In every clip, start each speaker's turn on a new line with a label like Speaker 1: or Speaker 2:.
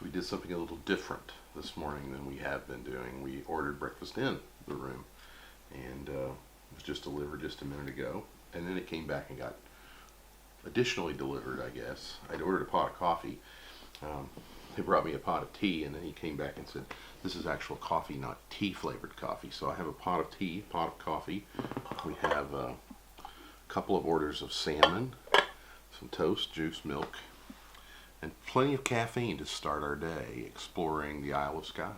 Speaker 1: we did something a little different this morning than we have been doing. We ordered breakfast in the room, and it was just delivered just a minute ago, and then it came back and got additionally delivered, I guess. I'd ordered a pot of coffee. They brought me a pot of tea, and then he came back and said, this is actual coffee, not tea flavored coffee. So I have a pot of tea, pot of coffee. We have a couple of orders of salmon, some toast, juice, milk, and plenty of caffeine to start our day exploring the Isle of Skye.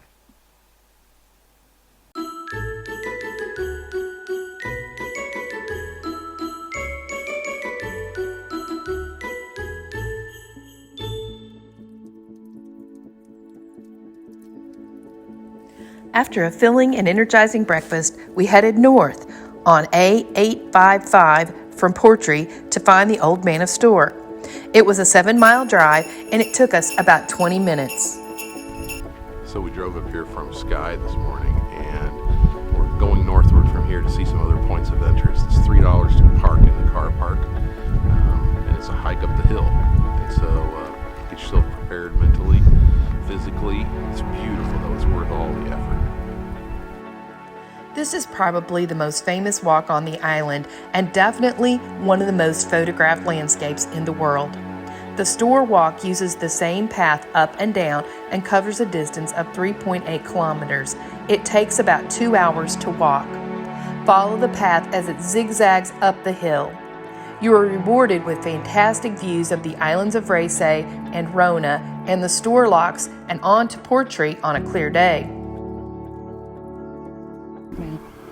Speaker 2: After a filling and energizing breakfast, we headed north on A855 from Portree to find the Old Man of Storr. It was a 7-mile drive, and it took us about 20 minutes.
Speaker 1: So we drove up here from Skye this morning, and we're going northward from here to see some other points of interest. It's $3 to park in the car park, and it's a hike up the hill. And so get yourself prepared mentally, physically. It's beautiful, though. It's worth all the effort.
Speaker 2: This is probably the most famous walk on the island and definitely one of the most photographed landscapes in the world. The Storr Walk uses the same path up and down and covers a distance of 3.8 kilometers. It takes about 2 hours to walk. Follow the path as it zigzags up the hill. You are rewarded with fantastic views of the islands of Raasay and Rona and the Storr Locks and on to Portree on a clear day.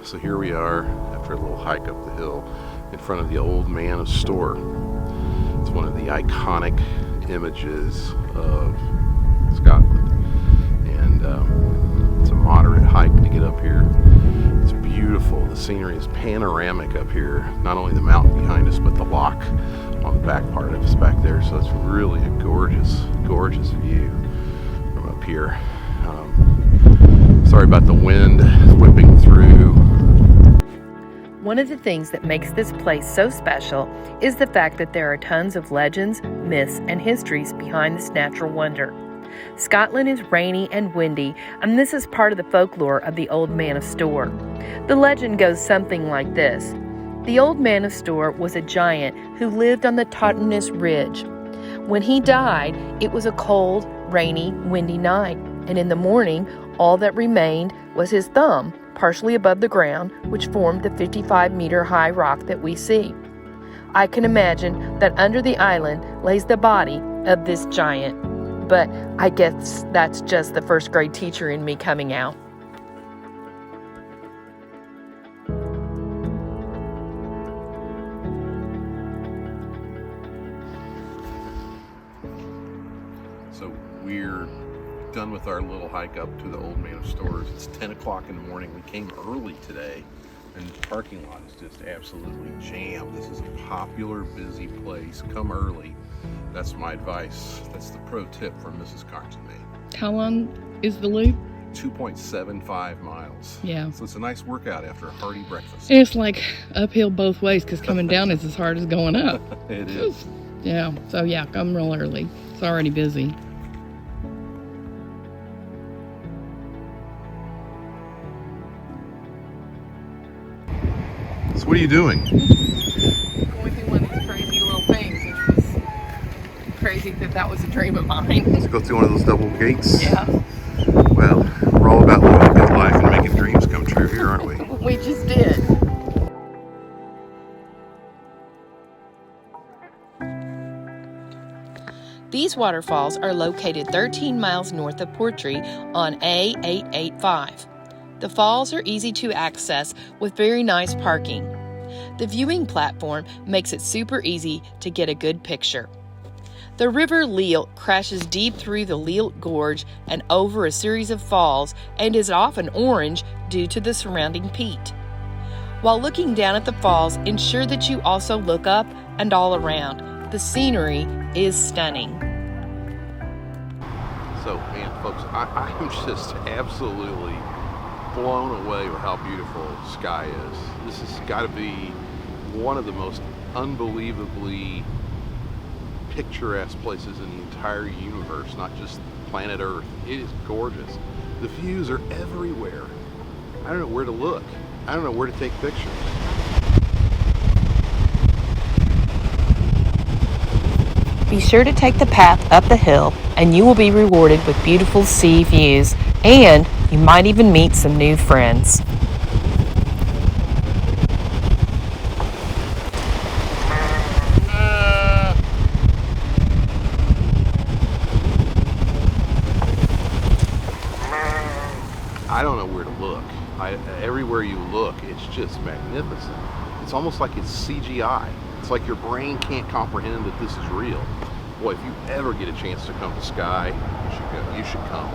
Speaker 1: So here we are after a little hike up the hill in front of the Old Man of Storr. It's one of the iconic images of Scotland, and it's a moderate hike to get up here. It's beautiful. The scenery is panoramic up here. Not only the mountain behind us, but the loch on the back part of us back there. So it's really a gorgeous, gorgeous view from up here. Sorry about the wind whipping through.
Speaker 2: One of the things that makes this place so special is the fact that there are tons of legends, myths, and histories behind this natural wonder. Scotland is rainy and windy, and this is part of the folklore of the Old Man of Storr. The legend goes something like this. The Old Man of Storr was a giant who lived on the Trotternish ridge. When he died, it was a cold, rainy, windy night, and in the morning, all that remained was his thumb, partially above the ground, which formed the 55-meter-high rock that we see. I can imagine that under the island lays the body of this giant, but I guess that's just the first-grade teacher in me coming out.
Speaker 1: So we're done with our little hike up to the Old Man of Storr. It's 10 o'clock in the morning. We came early today, and the parking lot is just absolutely jammed. This is a popular, busy place. Come early. That's my advice. That's the pro tip from Mrs. Carnes and me.
Speaker 3: How long is the loop?
Speaker 1: 2.75 miles.
Speaker 3: Yeah.
Speaker 1: So it's a nice workout after a hearty breakfast.
Speaker 3: And it's like uphill both ways because coming down is as hard as going up.
Speaker 1: It is.
Speaker 3: Yeah. So yeah, come real early. It's already busy.
Speaker 1: So what are you doing?
Speaker 3: Going through one of these crazy little things, which was crazy that was a dream of mine.
Speaker 1: Let's go through one of those double gates.
Speaker 3: Yeah.
Speaker 1: Well, we're all about living a good life and making dreams come true here, aren't we?
Speaker 3: We just did.
Speaker 2: These waterfalls are located 13 miles north of Portree on A885. The falls are easy to access with very nice parking. The viewing platform makes it super easy to get a good picture. The river Lealt crashes deep through the Lealt Gorge and over a series of falls and is often orange due to the surrounding peat. While looking down at the falls, ensure that you also look up and all around. The scenery is stunning.
Speaker 1: So, man, folks, I'm just absolutely blown away with how beautiful Skye is. This has got to be one of the most unbelievably picturesque places in the entire universe, not just planet Earth. It is gorgeous. The views are everywhere. I don't know where to look. I don't know where to take pictures.
Speaker 2: Be sure to take the path up the hill and you will be rewarded with beautiful sea views, and you might even meet some new friends.
Speaker 1: I don't know where to look. Everywhere you look, it's just magnificent. It's almost like it's CGI. It's like your brain can't comprehend that this is real. Boy, if you ever get a chance to come to Skye, you should go. You should come.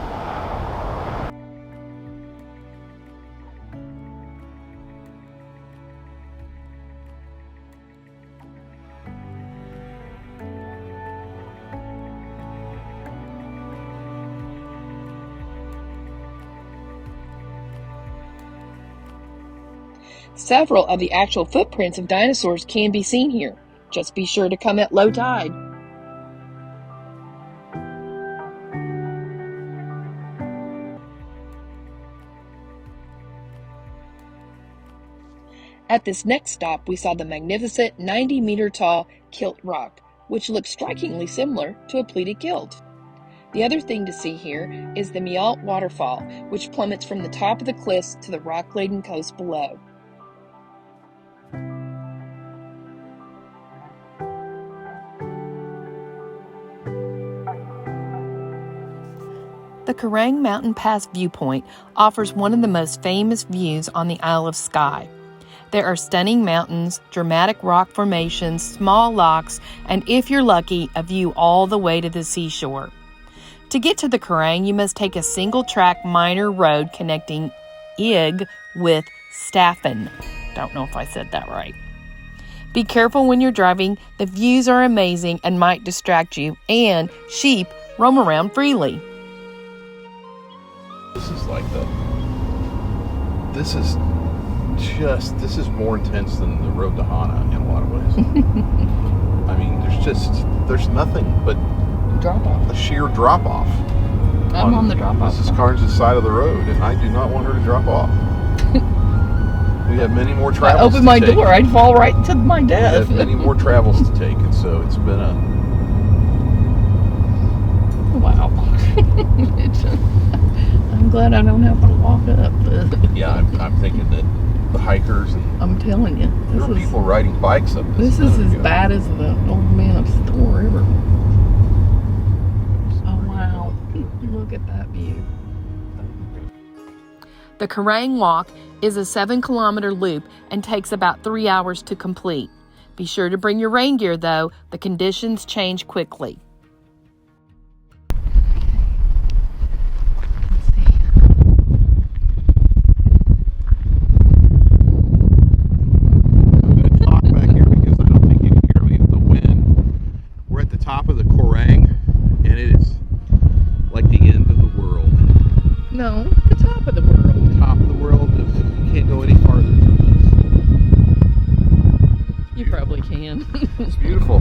Speaker 2: Several of the actual footprints of dinosaurs can be seen here. Just be sure to come at low tide. At this next stop, we saw the magnificent 90-meter-tall Kilt rock, which looks strikingly similar to a pleated kilt. The other thing to see here is the Mealt waterfall, which plummets from the top of the cliffs to the rock-laden coast below. The Quiraing Mountain Pass viewpoint offers one of the most famous views on the Isle of Skye. There are stunning mountains, dramatic rock formations, small locks, and if you're lucky, a view all the way to the seashore. To get to the Quiraing, you must take a single-track minor road connecting Ig with Staffen. Don't know if I said that right. Be careful when you're driving. The views are amazing and might distract you, and sheep roam around freely.
Speaker 1: This is more intense than the road to Hana in a lot of ways. I mean, there's nothing but
Speaker 2: Drop off.
Speaker 1: a sheer drop off.
Speaker 2: I'm on the drop off.
Speaker 1: Mrs. Carnes' side of the road, and I do not want her to drop off. We have many more travels.
Speaker 2: I open my door, I'd fall right to my
Speaker 1: We
Speaker 2: death.
Speaker 1: have many more travels to take, and so it's been a
Speaker 2: Wow. I'm glad I don't have to walk up.
Speaker 1: yeah. I'm thinking that the hikers and
Speaker 2: I'm telling you,
Speaker 1: there are people riding bikes up this.
Speaker 2: this is as bad as the Old Man of Storr River. Oh wow! Look at that view. The Quiraing Walk is a 7-kilometer loop and takes about 3 hours to complete. Be sure to bring your rain gear though; the conditions change quickly. No, the top of the world.
Speaker 1: Top of the world. You can't go any farther.
Speaker 2: You probably can.
Speaker 1: It's beautiful.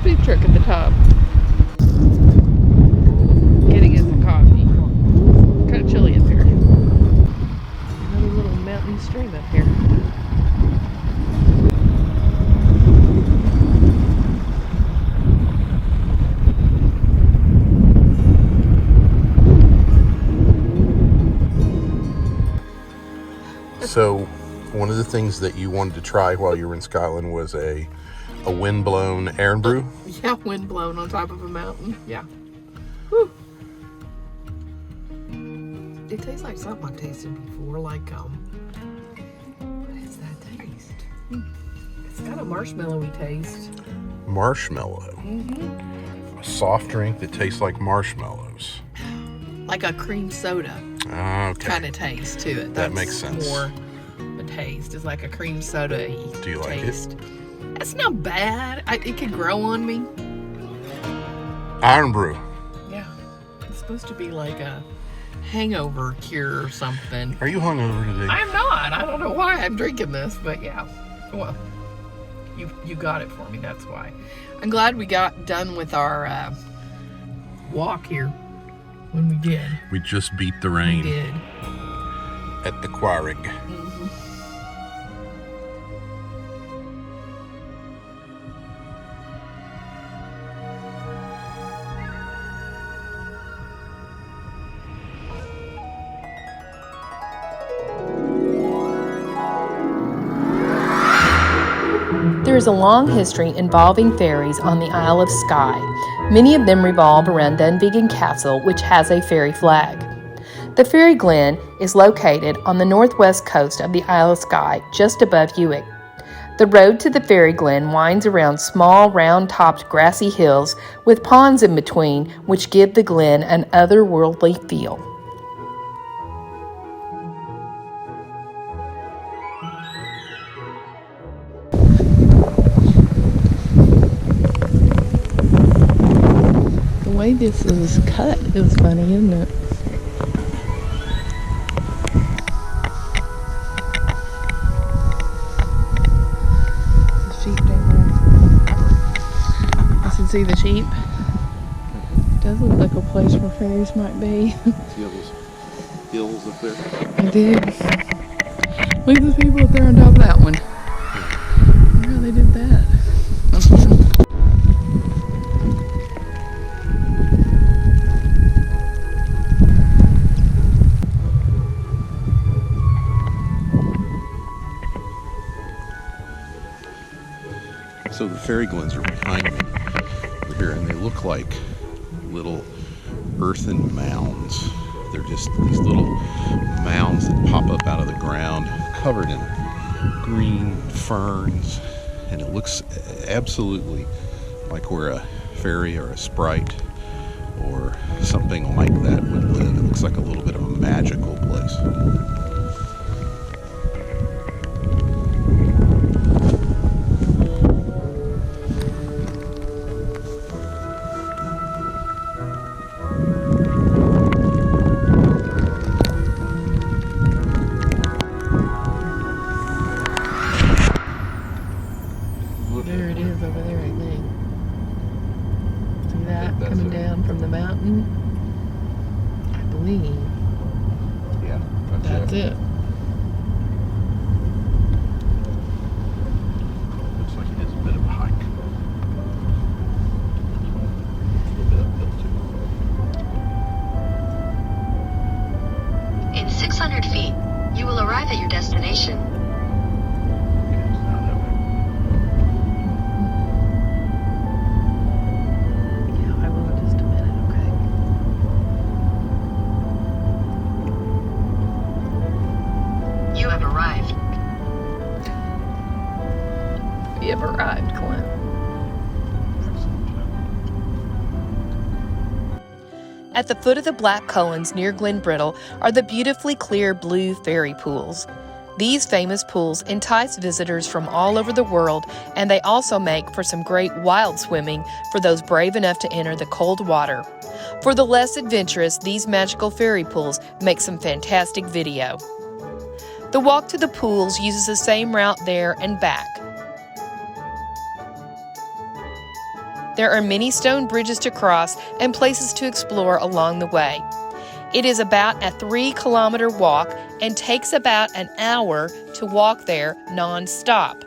Speaker 2: Food truck at the top. Getting us some coffee. Kind of chilly up here. Another little mountain stream up here.
Speaker 1: So, one of the things that you wanted to try while you were in Scotland was a wind-blown air and brew.
Speaker 2: Yeah, wind blown on top of a mountain. Yeah.
Speaker 3: Whew. It tastes like something I've tasted before, like, what is that taste? It's got a marshmallowy taste.
Speaker 1: Marshmallow. A soft drink that tastes like marshmallows.
Speaker 3: Like a cream soda
Speaker 1: Okay.
Speaker 3: kind of taste to it.
Speaker 1: That makes sense.
Speaker 3: More the taste is like a cream soda-y
Speaker 1: Do you like
Speaker 3: taste.
Speaker 1: it?
Speaker 3: That's not bad. It could grow on me.
Speaker 1: Iron Brew.
Speaker 3: Yeah. It's supposed to be like a hangover cure or something.
Speaker 1: Are you hungover today?
Speaker 3: I'm not. I don't know why I'm drinking this, but yeah. Well, you got it for me. That's why. I'm glad we got done with our walk here when we did.
Speaker 1: We just beat the
Speaker 3: We
Speaker 1: rain
Speaker 3: did.
Speaker 1: at the Quiraing.
Speaker 2: There is a long history involving ferries on the Isle of Skye. Many of them revolve around Dunvegan Castle, which has a ferry flag. The ferry Glen is located on the northwest coast of the Isle of Skye, just above Uig. The road to the ferry Glen winds around small, round-topped grassy hills with ponds in between, which give the glen an otherworldly feel.
Speaker 3: The way this is cut is funny, isn't it? The sheep down there. I can see the sheep. Does look like a place where ferries might be.
Speaker 1: See all those hills up there?
Speaker 3: I do. Look at those people up there on top of that one. I wonder how they did that.
Speaker 1: So the fairy glens are behind me over here, and they look like little earthen mounds. They're just these little mounds that pop up out of the ground, covered in green ferns, and it looks absolutely like where a fairy or a sprite or something like that would live. It looks like a little bit of a magical place.
Speaker 3: There it is over there, I think. See that
Speaker 1: That's
Speaker 3: coming
Speaker 1: it.
Speaker 3: down from the mountain? I believe
Speaker 1: Yeah,
Speaker 3: that's it.
Speaker 1: Looks like it is a bit of a hike. A little bit uphill too.
Speaker 4: In 600 feet, you will arrive at your destination.
Speaker 1: Okay, it's not that way.
Speaker 3: Yeah, I will in just a minute, okay?
Speaker 4: You have arrived.
Speaker 3: We have arrived, Glen.
Speaker 2: At the foot of the Black Cullens near Glen Brittle are the beautifully clear blue fairy pools. These famous pools entice visitors from all over the world, and they also make for some great wild swimming for those brave enough to enter the cold water. For the less adventurous, these magical fairy pools make some fantastic video. The walk to the pools uses the same route there and back. There are many stone bridges to cross and places to explore along the way. It is about a 3-kilometer walk and takes about an hour to walk there non-stop.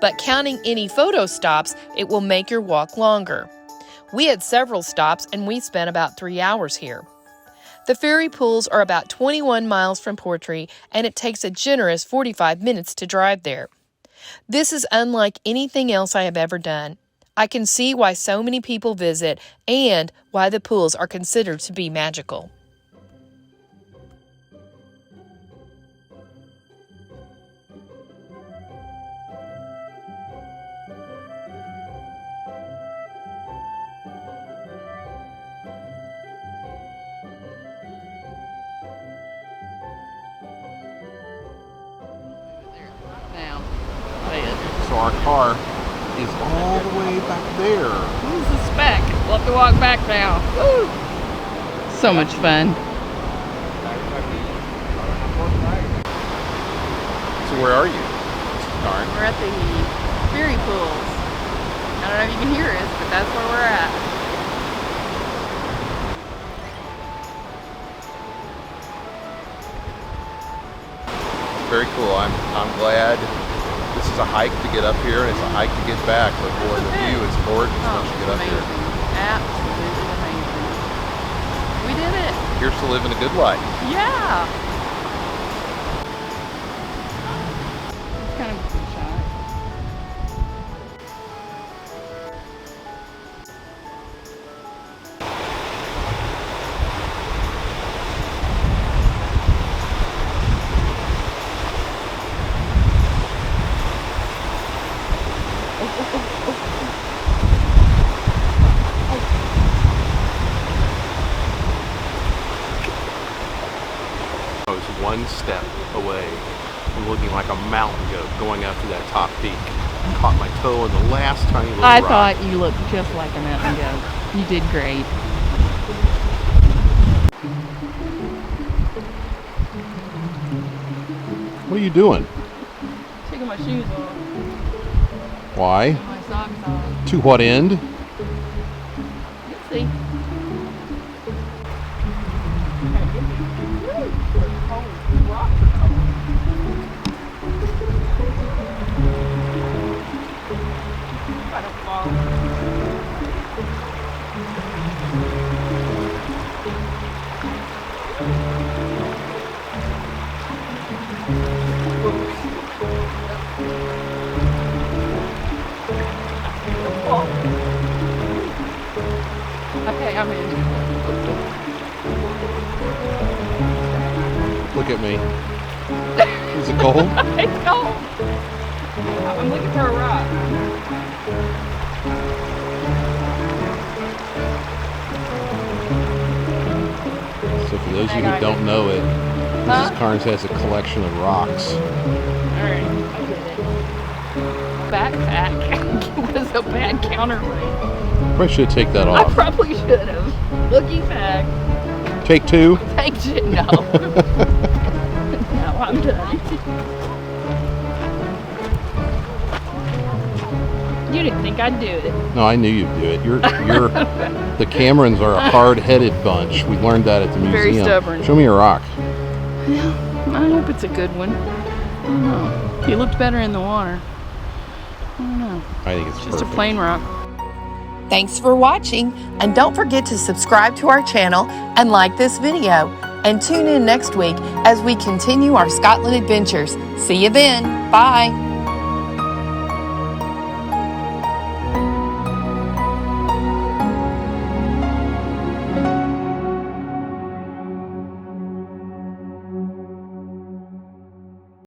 Speaker 2: But counting any photo stops, it will make your walk longer. We had several stops and we spent about 3 hours here. The ferry pools are about 21 miles from Portree, and it takes a generous 45 minutes to drive there. This is unlike anything else I have ever done. I can see why so many people visit and why the pools are considered to be magical.
Speaker 3: Now,
Speaker 1: So our car is all the way back there.
Speaker 3: who's the speck? We'll have to walk back now. Woo! So much fun.
Speaker 1: So where are you? Darn.
Speaker 3: We're at the ferry pools. I don't know if you can hear us, but that's where we're at.
Speaker 1: Very cool. I'm glad. This is a hike to get up here, and it's a hike to get back. But boy, the view is gorgeous once you get up here.
Speaker 3: Absolutely amazing. We did it.
Speaker 1: Here's to living a good life.
Speaker 3: Yeah. It's kind of a good shot.
Speaker 1: I was one step away from looking like a mountain goat going up to that top peak. Caught my toe in the last tiny little
Speaker 3: I
Speaker 1: rock.
Speaker 3: thought you looked just like a mountain goat. You did great.
Speaker 1: What are you doing?
Speaker 3: Taking my shoes off.
Speaker 1: Why?
Speaker 3: My socks off.
Speaker 1: To what end?
Speaker 3: Let's see. I don't fall. Okay, I'm in.
Speaker 1: Look at me. Is it cold?
Speaker 3: It's cold. I'm looking for a rock.
Speaker 1: So for those of you who don't know it, Mrs. Carnes has a collection of rocks.
Speaker 3: Alright, I get it. Backpack was a bad counterweight.
Speaker 1: Probably should take that
Speaker 3: I
Speaker 1: off.
Speaker 3: probably should have. Looking back.
Speaker 1: Take two.
Speaker 3: Thank you. No. No, I'm done. You didn't think I'd do it.
Speaker 1: No, I knew you'd do it. You're the Camerons are a hard-headed bunch. We learned that at the museum.
Speaker 3: Very stubborn.
Speaker 1: Show me a rock.
Speaker 3: Yeah, I hope it's a good one. I don't know. He looked better in the water. I don't know.
Speaker 1: I think it's
Speaker 3: Just
Speaker 1: perfect.
Speaker 3: a plain rock.
Speaker 2: Thanks for watching, and don't forget to subscribe to our channel and like this video. And tune in next week as we continue our Scotland adventures. See you then. Bye.